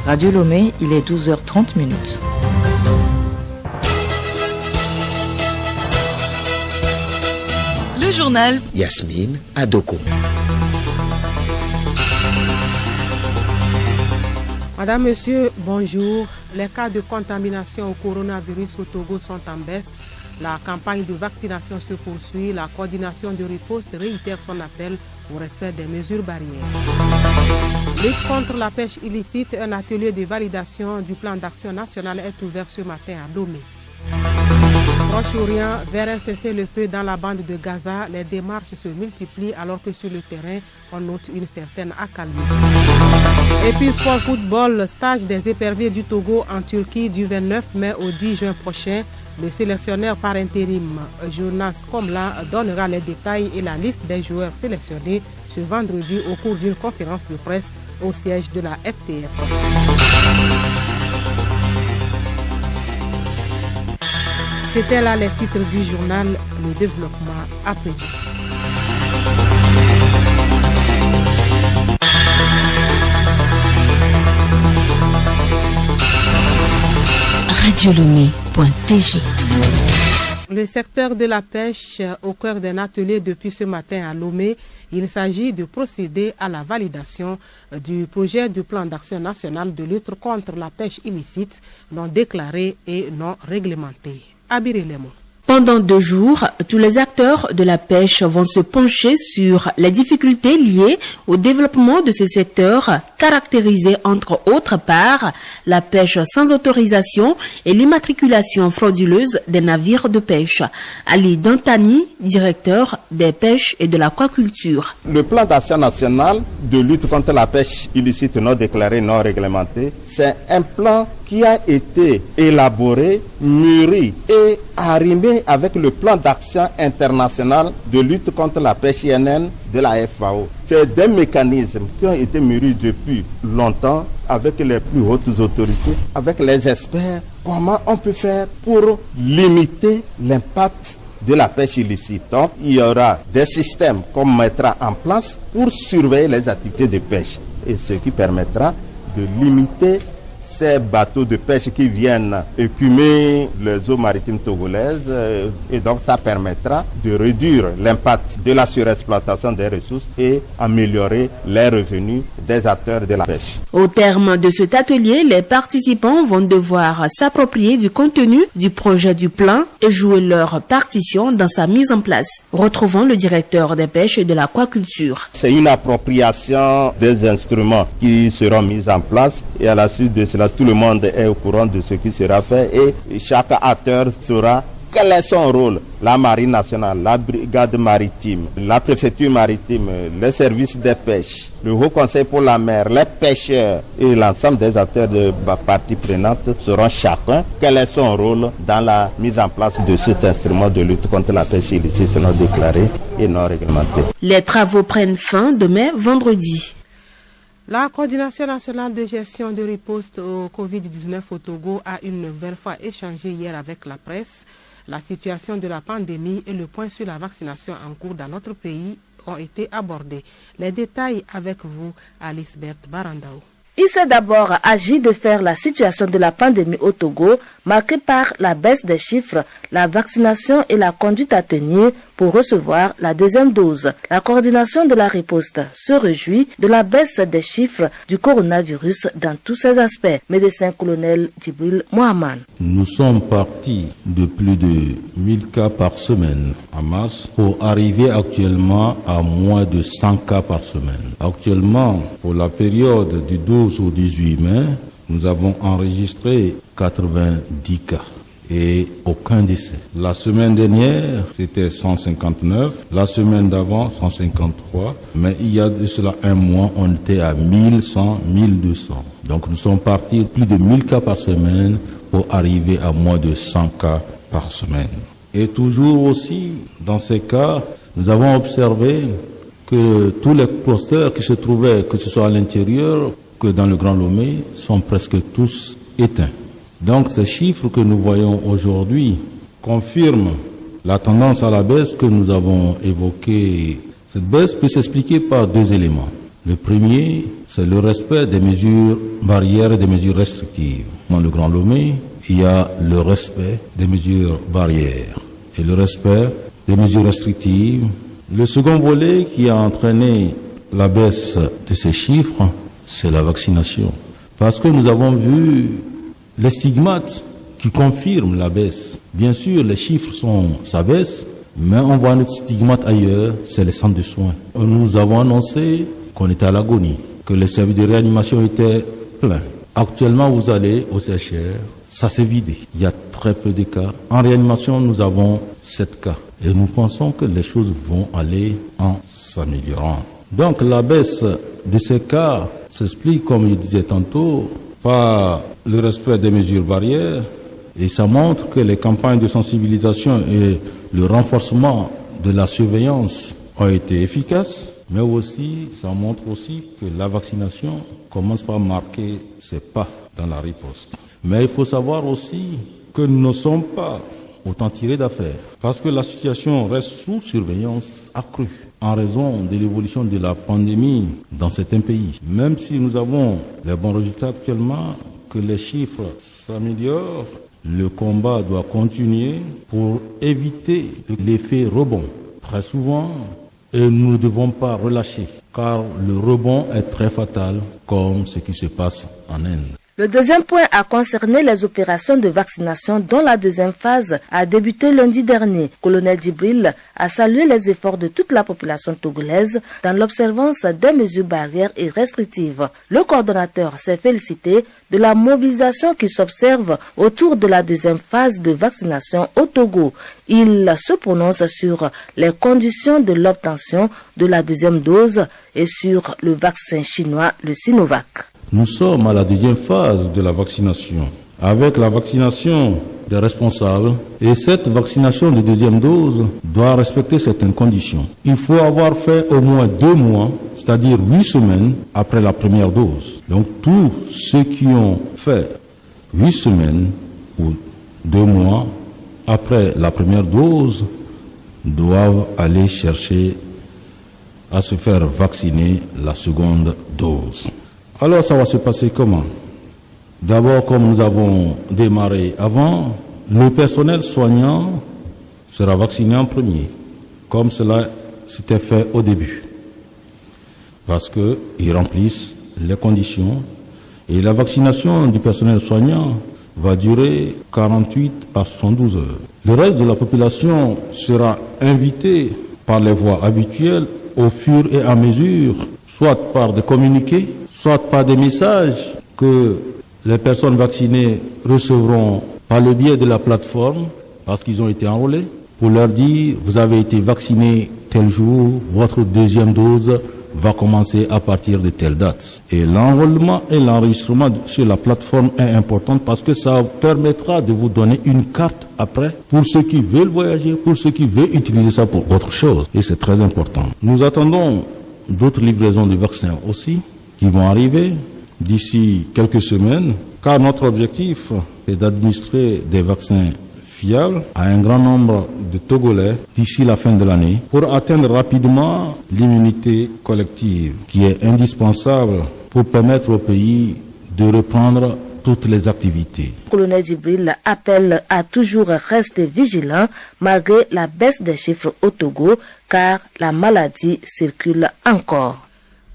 Radio Lomé, il est 12h30. Le journal Yasmine Adoko. Madame, Monsieur, bonjour. Les cas de contamination au coronavirus au Togo sont en baisse. La campagne de vaccination se poursuit. La coordination de riposte réitère son appel au respect des mesures barrières. Lutte contre la pêche illicite, un atelier de validation du plan d'action national est ouvert ce matin à Lomé. Proche-Orient, vers un cessez-le-feu dans la bande de Gaza, les démarches se multiplient alors que sur le terrain, on note une certaine accalmie. Et puis sport football, stage des éperviers du Togo en Turquie du 29 mai au 10 juin prochain. Le sélectionneur par intérim, Jonas Komla, donnera les détails et la liste des joueurs sélectionnés ce vendredi au cours d'une conférence de presse au siège de la FTF. C'était là les titres du journal, le développement à présent. Radiolomé.tg. Le secteur de la pêche au cœur d'un atelier depuis ce matin à Lomé. Il s'agit de procéder à la validation du projet du plan d'action national de lutte contre la pêche illicite non déclarée et non réglementée. Abirilemo. Pendant 2 jours, tous les acteurs de la pêche vont se pencher sur les difficultés liées au développement de ce secteur, caractérisé entre autres par la pêche sans autorisation et l'immatriculation frauduleuse des navires de pêche. Ali Dantani, directeur des pêches et de l'aquaculture. Le plan d'action national de lutte contre la pêche illicite non déclarée, non réglementée, c'est un plan qui a été élaboré, mûri et arrimé avec le plan d'action international de lutte contre la pêche INN de la FAO. C'est des mécanismes qui ont été mûris depuis longtemps avec les plus hautes autorités, avec les experts. Comment on peut faire pour limiter l'impact de la pêche illicite. Donc, il y aura des systèmes qu'on mettra en place pour surveiller les activités de pêche et ce qui permettra de limiter ces bateaux de pêche qui viennent écumer les eaux maritimes togolaises et donc ça permettra de réduire l'impact de la surexploitation des ressources et améliorer les revenus des acteurs de la pêche. Au terme de cet atelier, les participants vont devoir s'approprier du contenu du projet du plan et jouer leur partition dans sa mise en place. Retrouvons le directeur des pêches et de l'aquaculture. C'est une appropriation des instruments qui seront mis en place et à la suite de cela, tout le monde est au courant de ce qui sera fait et chaque acteur saura quel est son rôle. La marine nationale, la brigade maritime, la préfecture maritime, les services des pêches, le Haut Conseil pour la mer, les pêcheurs et l'ensemble des acteurs de parties prenantes sauront chacun quel est son rôle dans la mise en place de cet instrument de lutte contre la pêche illicite non déclarée et non réglementée. Les travaux prennent fin demain vendredi. La coordination nationale de gestion de riposte au Covid-19 au Togo a une nouvelle fois échangé hier avec la presse. La situation de la pandémie et le point sur la vaccination en cours dans notre pays ont été abordés. Les détails avec vous, Alice Berthe Barandao. Il s'est d'abord agi de faire la situation de la pandémie au Togo, marquée par la baisse des chiffres, la vaccination et la conduite à tenir pour recevoir la deuxième dose. La coordination de la riposte se réjouit de la baisse des chiffres du coronavirus dans tous ses aspects. Médecin-colonel Djibril Mohamed. Nous sommes partis de plus de 1000 cas par semaine en mars pour arriver actuellement à moins de 100 cas par semaine. Actuellement, pour la période du 12 au 18 mai, nous avons enregistré 90 cas et aucun décès. La semaine dernière, c'était 159. La semaine d'avant, 153. Mais il y a de cela un mois, on était à 1100, 1200. Donc nous sommes partis plus de 1000 cas par semaine pour arriver à moins de 100 cas par semaine. Et toujours aussi, dans ces cas, nous avons observé que tous les clusters qui se trouvaient, que ce soit à l'intérieur, que dans le Grand Lomé, sont presque tous éteints. Donc ces chiffres que nous voyons aujourd'hui confirment la tendance à la baisse que nous avons évoquée. Cette baisse peut s'expliquer par deux éléments. Le premier, c'est le respect des mesures barrières et des mesures restrictives. Dans le Grand Lomé, il y a le respect des mesures barrières et le respect des mesures restrictives. Le second volet qui a entraîné la baisse de ces chiffres, c'est la vaccination. Parce que nous avons vu les stigmates qui confirment la baisse. Bien sûr, les chiffres ça baisse, mais on voit notre stigmate ailleurs, c'est les centres de soins. Nous avons annoncé qu'on était à l'agonie, que les services de réanimation étaient pleins. Actuellement, vous allez au CHR, ça s'est vidé. Il y a très peu de cas. En réanimation, nous avons 7 cas. Et nous pensons que les choses vont aller en s'améliorant. Donc la baisse de ces cas s'explique, comme je disais tantôt, par le respect des mesures barrières. Et ça montre que les campagnes de sensibilisation et le renforcement de la surveillance ont été efficaces. Mais aussi, ça montre aussi que la vaccination commence par marquer ses pas dans la riposte. Mais il faut savoir aussi que nous ne sommes pas autant tirés d'affaire, parce que la situation reste sous surveillance accrue en raison de l'évolution de la pandémie dans certains pays. Même si nous avons les bons résultats actuellement, que les chiffres s'améliorent, le combat doit continuer pour éviter l'effet rebond. Très souvent, et nous ne devons pas relâcher, car le rebond est très fatal, comme ce qui se passe en Inde. Le deuxième point a concerné les opérations de vaccination dont la deuxième phase a débuté lundi dernier. Colonel Djibril a salué les efforts de toute la population togolaise dans l'observance des mesures barrières et restrictives. Le coordonnateur s'est félicité de la mobilisation qui s'observe autour de la deuxième phase de vaccination au Togo. Il se prononce sur les conditions de l'obtention de la deuxième dose et sur le vaccin chinois, le Sinovac. Nous sommes à la deuxième phase de la vaccination, avec la vaccination des responsables. Et cette vaccination de deuxième dose doit respecter certaines conditions. Il faut avoir fait au moins 2 mois, c'est-à-dire 8 semaines après la première dose. Donc tous ceux qui ont fait 8 semaines ou 2 mois après la première dose doivent aller chercher à se faire vacciner la seconde dose. Alors ça va se passer comment? D'abord, comme nous avons démarré avant, le personnel soignant sera vacciné en premier, comme cela s'était fait au début, parce qu'ils remplissent les conditions. Et la vaccination du personnel soignant va durer 48 à 72 heures. Le reste de la population sera invité par les voies habituelles au fur et à mesure, soit par des communiqués, soit par des messages que les personnes vaccinées recevront par le biais de la plateforme, parce qu'ils ont été enrôlés, pour leur dire, vous avez été vacciné tel jour, votre deuxième dose va commencer à partir de telle date. Et l'enrôlement et l'enregistrement sur la plateforme est important parce que ça permettra de vous donner une carte après pour ceux qui veulent voyager, pour ceux qui veulent utiliser ça pour autre chose. Et c'est très important. Nous attendons d'autres livraisons de vaccins aussi qui vont arriver d'ici quelques semaines, car notre objectif est d'administrer des vaccins fiables à un grand nombre de Togolais d'ici la fin de l'année pour atteindre rapidement l'immunité collective qui est indispensable pour permettre au pays de reprendre toutes les activités. Le colonel Djibril appelle à toujours rester vigilant malgré la baisse des chiffres au Togo car la maladie circule encore.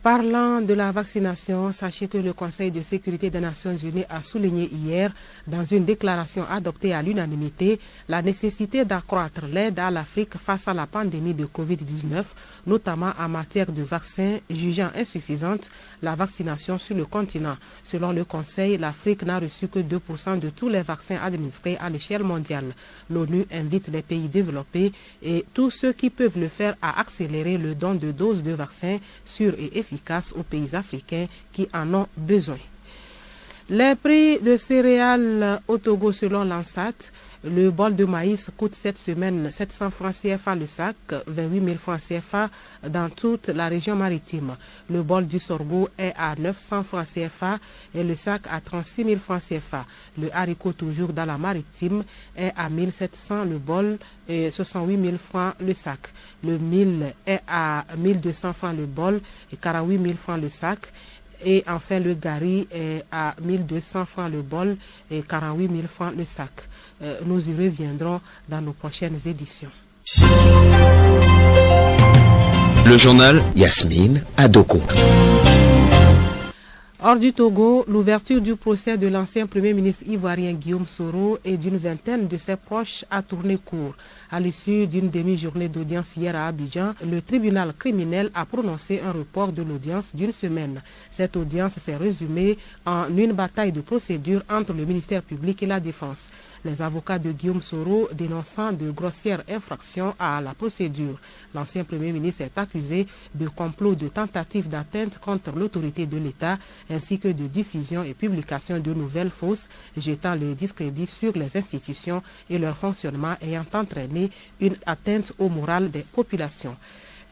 Parlant de la vaccination, sachez que le Conseil de sécurité des Nations Unies a souligné hier, dans une déclaration adoptée à l'unanimité, la nécessité d'accroître l'aide à l'Afrique face à la pandémie de Covid-19, notamment en matière de vaccins, jugeant insuffisante la vaccination sur le continent. Selon le Conseil, l'Afrique n'a reçu que 2% de tous les vaccins administrés à l'échelle mondiale. L'ONU invite les pays développés et tous ceux qui peuvent le faire à accélérer le don de doses de vaccins sûrs et efficaces aux pays africains qui en ont besoin. Les prix de céréales au Togo selon l'ANSAT, le bol de maïs coûte cette semaine 700 francs CFA le sac, 28 000 francs CFA dans toute la région maritime. Le bol du sorgho est à 900 francs CFA et le sac à 36 000 francs CFA. Le haricot, toujours dans la maritime, est à 1700 le bol et 68 000 francs le sac. Le mil est à 1200 francs le bol et 48 000 francs le sac. Et enfin, le gari est à 1200 francs le bol et 48 000 francs le sac. Nous y reviendrons dans nos prochaines éditions. Le journal Yasmine Adoko. Hors du Togo, l'ouverture du procès de l'ancien Premier ministre ivoirien Guillaume Soro et d'une vingtaine de ses proches a tourné court. À l'issue d'une demi-journée d'audience hier à Abidjan, le tribunal criminel a prononcé un report de l'audience d'une semaine. Cette audience s'est résumée en une bataille de procédure entre le ministère public et la défense. Les avocats de Guillaume Soro dénonçant de grossières infractions à la procédure. L'ancien Premier ministre est accusé de complot de tentative d'atteinte contre l'autorité de l'État ainsi que de diffusion et publication de nouvelles fausses, jetant le discrédit sur les institutions et leur fonctionnement ayant entraîné une atteinte au moral des populations.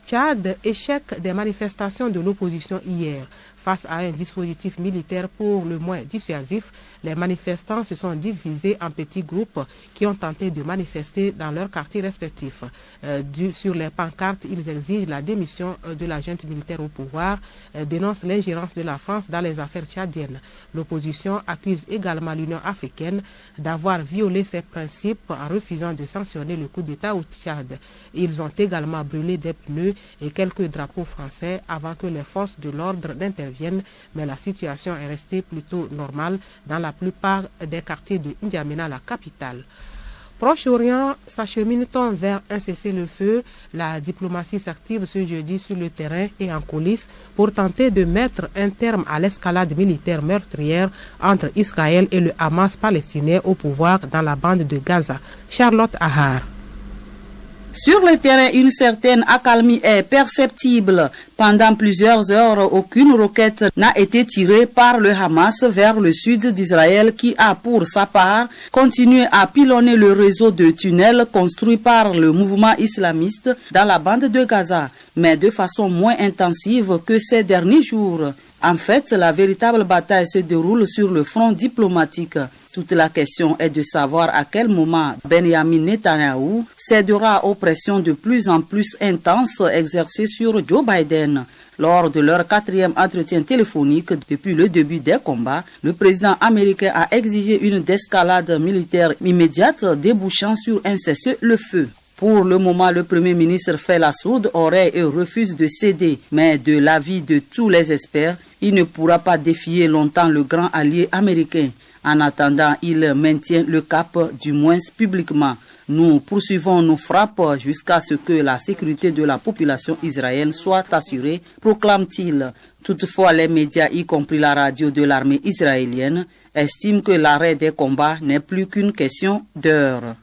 Tchad, échec des manifestations de l'opposition hier. Face à un dispositif militaire pour le moins dissuasif, les manifestants se sont divisés en petits groupes qui ont tenté de manifester dans leurs quartiers respectifs. Sur les pancartes, ils exigent la démission de la junte militaire au pouvoir, dénoncent l'ingérence de la France dans les affaires tchadiennes. L'opposition accuse également l'Union africaine d'avoir violé ses principes en refusant de sanctionner le coup d'État au Tchad. Ils ont également brûlé des pneus et quelques drapeaux français avant que les forces de l'ordre n'interviennent, mais la situation est restée plutôt normale dans la plupart des quartiers de N'Djamena, la capitale. Proche-Orient, s'achemine-t-on vers un cessez-le-feu? La diplomatie s'active ce jeudi sur le terrain et en coulisses pour tenter de mettre un terme à l'escalade militaire meurtrière entre Israël et le Hamas palestinien au pouvoir dans la bande de Gaza. Charlotte Ahar. Sur le terrain, une certaine accalmie est perceptible. Pendant plusieurs heures, aucune roquette n'a été tirée par le Hamas vers le sud d'Israël qui a pour sa part continué à pilonner le réseau de tunnels construit par le mouvement islamiste dans la bande de Gaza, mais de façon moins intensive que ces derniers jours. En fait, la véritable bataille se déroule sur le front diplomatique. Toute la question est de savoir à quel moment Benjamin Netanyahou cédera aux pressions de plus en plus intenses exercées sur Joe Biden. Lors de leur 4e entretien téléphonique depuis le début des combats, le président américain a exigé une escalade militaire immédiate débouchant sur un cessez-le-feu. Pour le moment, le Premier ministre fait la sourde oreille et refuse de céder. Mais de l'avis de tous les experts, il ne pourra pas défier longtemps le grand allié américain. En attendant, il maintient le cap, du moins publiquement. Nous poursuivons nos frappes jusqu'à ce que la sécurité de la population israélienne soit assurée, proclame-t-il. Toutefois, les médias, y compris la radio de l'armée israélienne, estiment que l'arrêt des combats n'est plus qu'une question d'heures.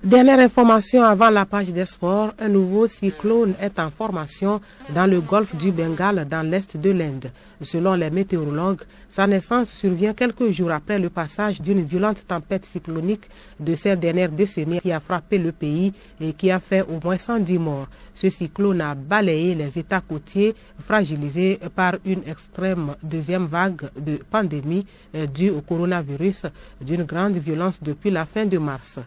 Dernière information avant la page des sports, un nouveau cyclone est en formation dans le golfe du Bengale dans l'est de l'Inde. Selon les météorologues, sa naissance survient quelques jours après le passage d'une violente tempête cyclonique de ces dernières décennies qui a frappé le pays et qui a fait au moins 110 morts. Ce cyclone a balayé les États côtiers fragilisés par une extrême deuxième vague de pandémie due au coronavirus d'une grande violence depuis la fin de mars.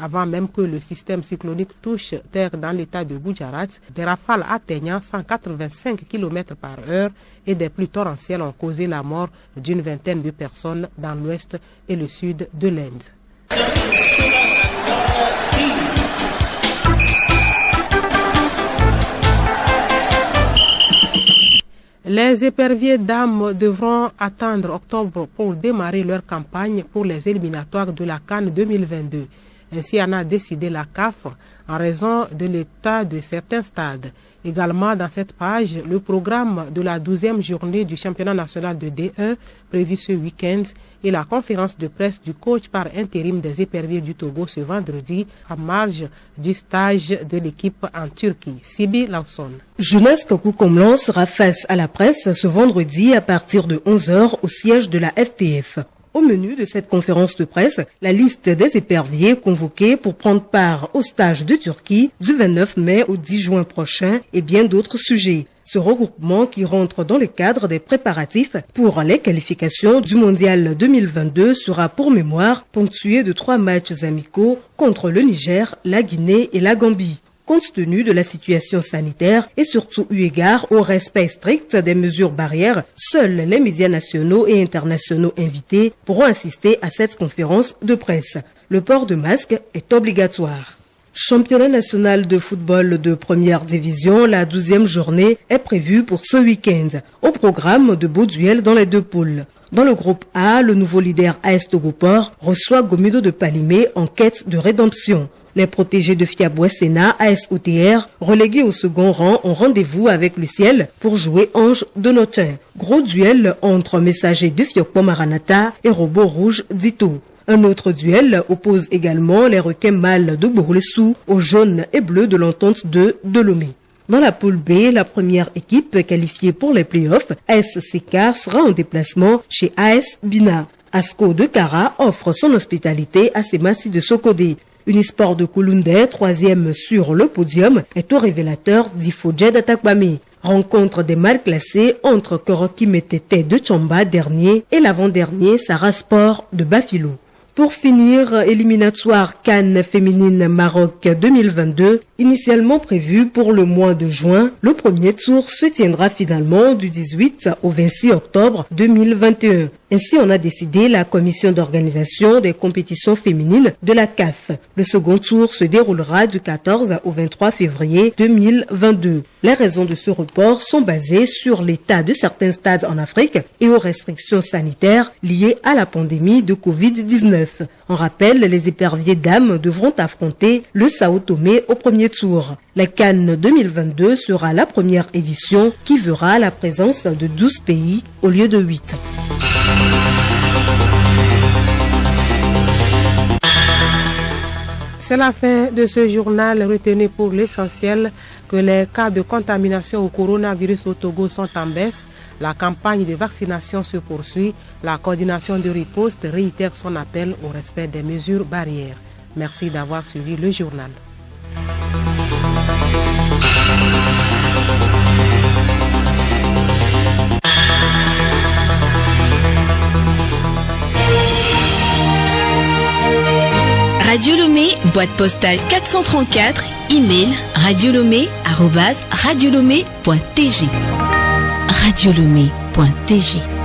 Avant même que le système cyclonique touche terre dans l'état de Gujarat, des rafales atteignant 185 km/h et des pluies torrentielles ont causé la mort d'une vingtaine de personnes dans l'ouest et le sud de l'Inde. Les éperviers dames devront attendre octobre pour démarrer leur campagne pour les éliminatoires de la CAN 2022. Ainsi en a décidé la CAF en raison de l'état de certains stades. Également dans cette page, le programme de la 12e journée du championnat national de D1 prévu ce week-end et la conférence de presse du coach par intérim des éperviers du Togo ce vendredi en marge du stage de l'équipe en Turquie. Sibi Lawson. Jonas Kakou-Komlan sera face à la presse ce vendredi à partir de 11h au siège de la FTF. Au menu de cette conférence de presse, la liste des éperviers convoqués pour prendre part au stage de Turquie du 29 mai au 10 juin prochain et bien d'autres sujets. Ce regroupement qui rentre dans le cadre des préparatifs pour les qualifications du Mondial 2022 sera pour mémoire ponctué de 3 matchs amicaux contre le Niger, la Guinée et la Gambie. Compte tenu de la situation sanitaire et surtout eu égard au respect strict des mesures barrières, seuls les médias nationaux et internationaux invités pourront assister à cette conférence de presse. Le port de masque est obligatoire. Championnat national de football de première division, la 12e journée est prévue pour ce week-end. Au programme de beaux duels dans les 2 poules. Dans le groupe A, le nouveau leader AS Togoport reçoit Gomido de Palimé en quête de rédemption. Les protégés de Fiaboué-Sénat, AS OTR, relégués au second rang, ont rendez-vous avec le ciel pour jouer Ange de Notin. Gros duel entre messagers de Fiokpo Maranata et Robot Rouge d'Ito. Un autre duel oppose également les requins mâles de Bourlessou aux jaunes et bleus de l'entente de Lomé. Dans la poule B, la première équipe qualifiée pour les playoffs, AS Sekar, sera en déplacement chez AS Bina. Asco de Kara offre son hospitalité à Semassi de Sokodé. Unisport de Kouloundé, 3e sur le podium, est au révélateur d'Ifodjed Atakwame. Rencontre des mal classés entre Koroki Metete de Tchamba dernier et l'avant-dernier Sarah Sport de Bafilo. Pour finir, éliminatoire CAN féminine Maroc 2022, initialement prévu pour le mois de juin, le premier tour se tiendra finalement du 18 au 26 octobre 2021. Ainsi en a décidé la commission d'organisation des compétitions féminines de la CAF. Le second tour se déroulera du 14 au 23 février 2022. Les raisons de ce report sont basées sur l'état de certains stades en Afrique et aux restrictions sanitaires liées à la pandémie de Covid-19. En rappel, les éperviers dames devront affronter le Sao Tomé au premier tour. La CAN 2022 sera la première édition qui verra la présence de 12 pays au lieu de 8. C'est la fin de ce journal. Retenez pour l'essentiel que les cas de contamination au coronavirus au Togo sont en baisse. La campagne de vaccination se poursuit. La coordination de riposte réitère son appel au respect des mesures barrières. Merci d'avoir suivi le journal. Radio Lomé, boîte postale 434, email radiolomé@radiolomé.tg. radiolomé.tg